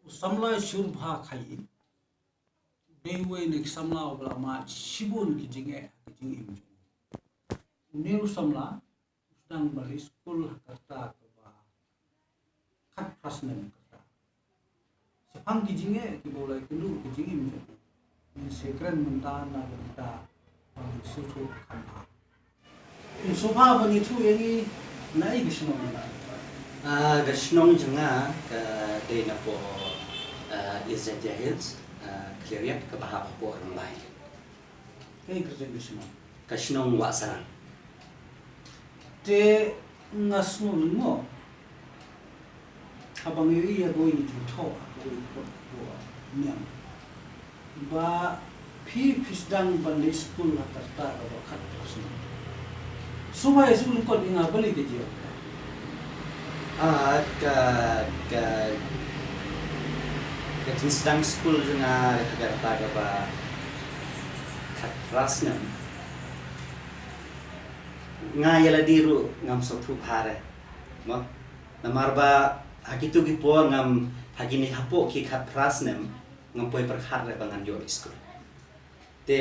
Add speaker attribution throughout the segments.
Speaker 1: samla shurba khai dewe nek samla obla ma shibun ki jinge im new samla sedang bali school kata ba khat prasnen kata sepang ki jinge ki bolai kulu ki jinge im sekren mentana kata susu khanda in sofa bani thu yani nai gisno
Speaker 2: Gashnong janga ke dena po Izzetya Hills clear ke bahapa po orang lain.
Speaker 1: kai kerja gisno
Speaker 2: Gashnong wasarang.
Speaker 1: te ngasno mo abang iri ya going to talk niam ba pisdang bali school kata ba khat prasna subai school ko dinga bali de je
Speaker 2: Ke sedang school janga kata ba khat prasna ngayala diru ngam sotu phare mo namarba hakitu gi po ngam hagini hapo ki khat prasnem ngam poi perkhat re bangan yo school te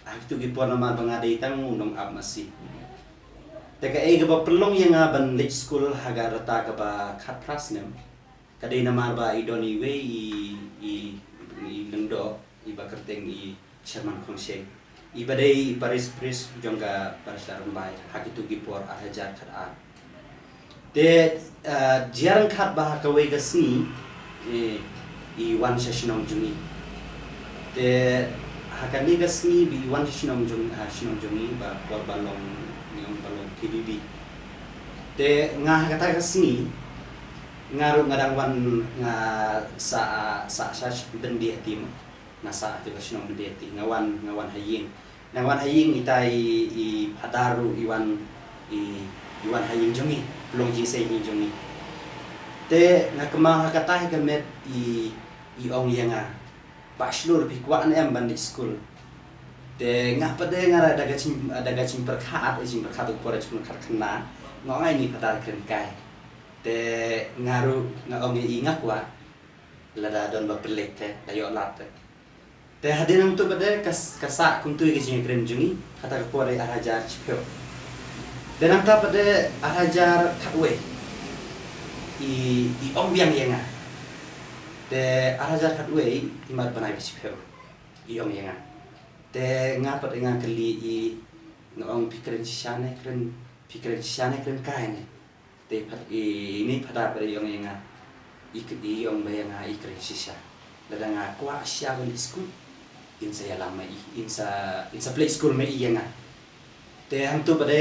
Speaker 2: hakitu gi po namar bangade tang unong ab masi te ka ega ba perlong yang ban late school haga rata ka ba khat prasnem kadai namar ba idoni we i lendo i bakerteng i Sherman Khongsheng ibadai Paris Pris jongga Parisarang bai hakitu gipor ahajar khat te jarang khat bah kawai gasni i wan sessionong jungi te hakani gasni bi wan sessionong jungi ba balong KBB te ngah kata gasni ngaru ngadang wan nga sa bendi hatim nasa itu sessionong bendi hati ngawan haying itai i hadaru iwan haying jongi belum jisai ni jongi te ngakema hakata gamet i ong yanga bachelor bi kwa em ban school te ngapade ngara daga cim perkhat por school kharkhna ngai ni padar kren kai te ngaru ngaong i ngakwa lada don ba pelek te dayo lat te hadinang tu pada kasak kuntu ke sini kren jungi kata por arajar chpyo dan angka pada arajar katwe i ong biang yenga te arajar katwe imat banai chpyo i ong yenga te ngapa dengan keli i ngong pikiran siane kren kaine te ini pada ong yenga i ong bayanga i kren sisa ladanga kwa sia ban school insa yalama insa play school me yenga te hantu pada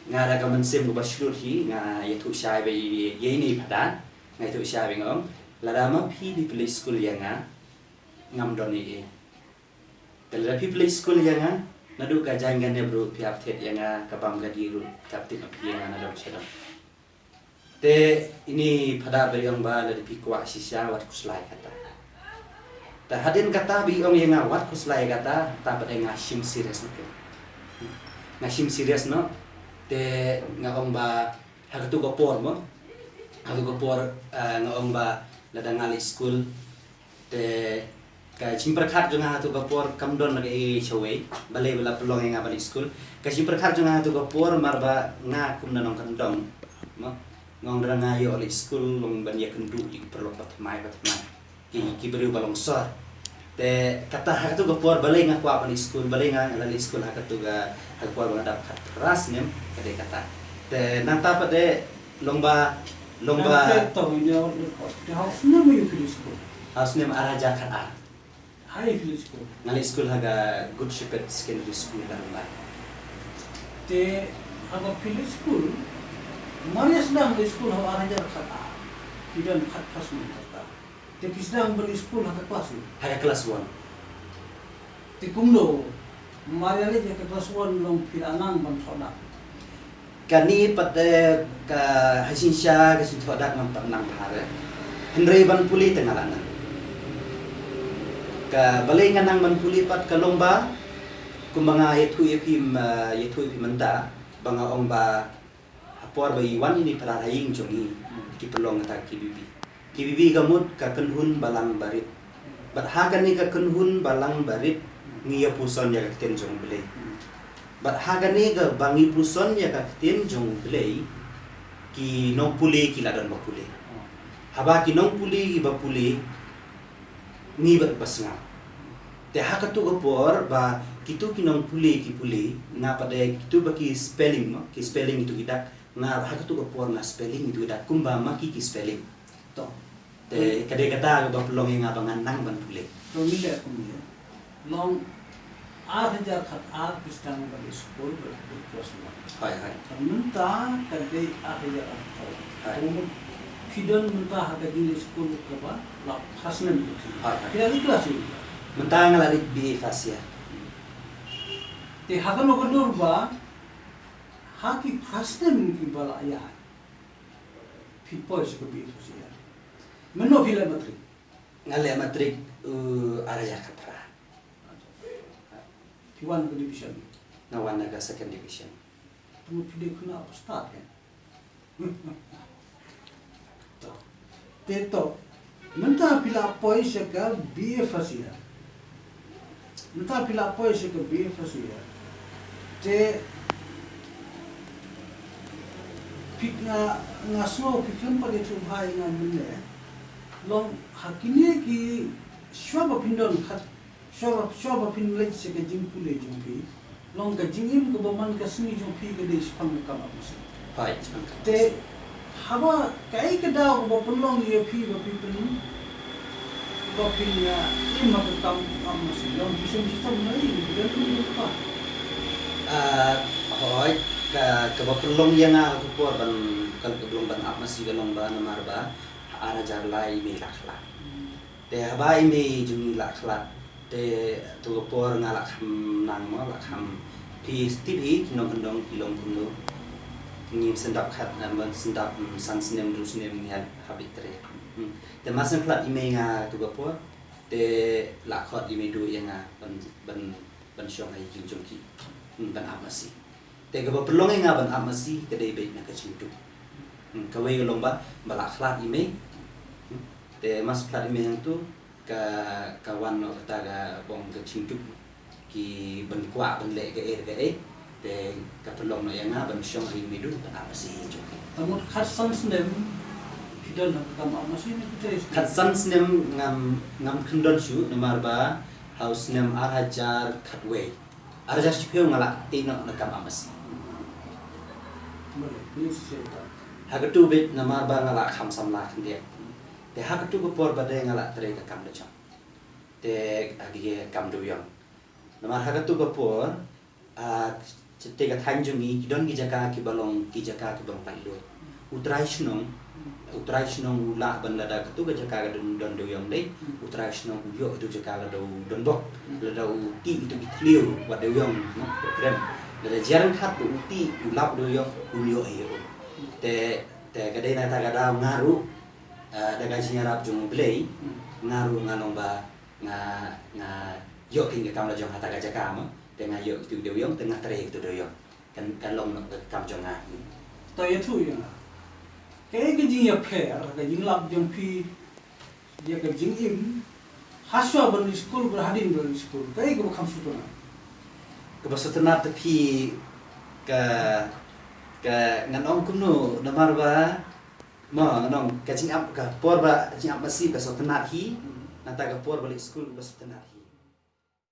Speaker 2: nga daga mensim go bashur hi nga yetu syai be ye ni padan nga yetu syai be ngom ladama phi di play school yenga ngam doni Kalau play school yang nadu kajangan dia bro piap thet yang kabam gadiru kapti api yang nadu sedang. Te ini pada beri yang ba dari pikwa sisya wat kuslai kata. Ta hadin kata bi ong yang wat kuslai kata ta pada ngashim serius no. Ngashim serius no te ngong ba hagtu gopor mo. Hagtu gopor ngong ba ladang ngali school te ka chimperkhat jonga tu gopor kamdon lagi chawei balai bala pelong yang abali school ka chimperkhat jonga tu gopor marba nga kumna nong kandong mo ngong dra nga yo oli school long ban ya kendu i perlo patmai ki beri balong sor te kata ha tu gopor balai nga kwa abali school balai nga ali school ha tu ga ha kwa ngadap khat ras nem kade kata te nanta pade lomba
Speaker 1: to yo house nem you feel school
Speaker 2: house nem araja khat
Speaker 1: hai feel school
Speaker 2: ngali school haga Good Shepherd Secondary School dan lain.
Speaker 1: te aga feel school Maria sedang di school hawa arajar kata tidak khat pas ni kata te sedang beli school haga kelas
Speaker 2: Haga kelas 1.
Speaker 1: te kumdo Maria le ke kelas 1 long fil anang ban thoda
Speaker 2: Kani pada ka hasinsya ke sintodak nam nang phare. Henry ban puli tengalana. Ka balai nganang man puli pat ka lomba kumanga yetu menta banga ong ba hapor ba iwan ini para haying jongi ki pelong ta ki bibi kibibi gamut ka kenhun balang barit bat hagan ni ka kenhun balang barit ngiya puson ya ka kiten jong belai bat hagan ni ka bangi puson ya ka kiten jong belai ki nong pule ki ladan ba pule haba ki nong pule ki ba pule ni bat basnga te hakatu gopor ba kitu ki nong pule ki pule nga pada kitu ba ki spelling no ki spelling itu kita nga hakatu gopor nga spelling itu kita kumba maki ki spelling
Speaker 1: to
Speaker 2: te kade kata ba pelong nga bangan nang ban pule
Speaker 1: to mile ko mile long 8,000 khat ar kristang ba school ba class 1
Speaker 2: hai hai
Speaker 1: munta kade 8,000
Speaker 2: Hai.
Speaker 1: to fidon munta haga di school ka ba la khasnan
Speaker 2: Hai, hai.
Speaker 1: kira di kelas ini
Speaker 2: mentang ngalarik bi fasia
Speaker 1: te haga no gondor ba haki khasnan ki bala ya fi pois ko bi to ya menno fila matri
Speaker 2: ngale matrik araja kapra
Speaker 1: fi wan ko division
Speaker 2: ngawan naga second division
Speaker 1: tu pide kuna start kan to te to munta pila pois ka bi fasia munta pila pois ka bi fasia te pikna ngaso pikam pada tu hai nga mune long hakini ki shwaba pindon khat shwaba pin lej se ka jimpu le jumpi long ka jingim ko baman ka sni jumpi ka de spam kam apus
Speaker 2: hai
Speaker 1: te haba kai ka da ko pelong ye phi ba pi pin ba pin ya imma ka kam amus long bisem sistem nai dan tu ka
Speaker 2: hoi ka ba pelong yang aku por ban kan ke belum ban apa masih belum ban marba arajar lai mi lakla te haba ini jungi lakla te tu por ngalak nang mo lakham pi stibi kinong kendong kilong pundo ni sendap khat nan ban sendap san sinem du sinem ni habitre te masen klat ime nga tu por te lakhot ime du yang ban syong ai jung ki ban apa sih te ga pelong nga ban apa sih kedai baik na kacimtu kawai galong ba balak klat ime te mas klat ime yang tu ka kawan no kata ga bong kacimtu ki ban kwa ban le ga te ka pelong no yang ban syong ai ime du ban apa sih jung ki
Speaker 1: tamut khasan snem fidon kam amus ni kita
Speaker 2: khatsan snem ngam kendon shu nomor ba house nem arajar khatway arajar chipeu ngala tino nakam amas
Speaker 1: boleh ini cerita
Speaker 2: hagatu bit namar ba ngala kham samla khinde te hagatu ko por bade ngala tre ka kam lecha te agi kam do yang namar hagatu ko por chete ka thanjungi kidon gi jaka ki balong pailu utrai shnong la ban la da tu ga jaka ga don do yang dei utrai shnong yo tu jaka ga do don bok la da ti tu ki clear wa do yang no kren la jarang khat tu ti ulap do yang yo te ga dei na ta ga da ngaru da ga jinya rap jung blei ngaru ngalong ba nga yo ki ga kam la jong hata ga jaka ma te nga yo tu do yang tengah tre tu do yang kan long no kam jong nga
Speaker 1: to ye thu ya cái gì nhập khẻ cái gì làm trong phi ya cái gì im haswa ban school berhadin ban school cái kam sutuna
Speaker 2: kebesutan tapi ke nganong kuno namar ba ma nganong kacing up ka por ba kacing up masih ke sotenat hi nata ke por balik school kebesutan hi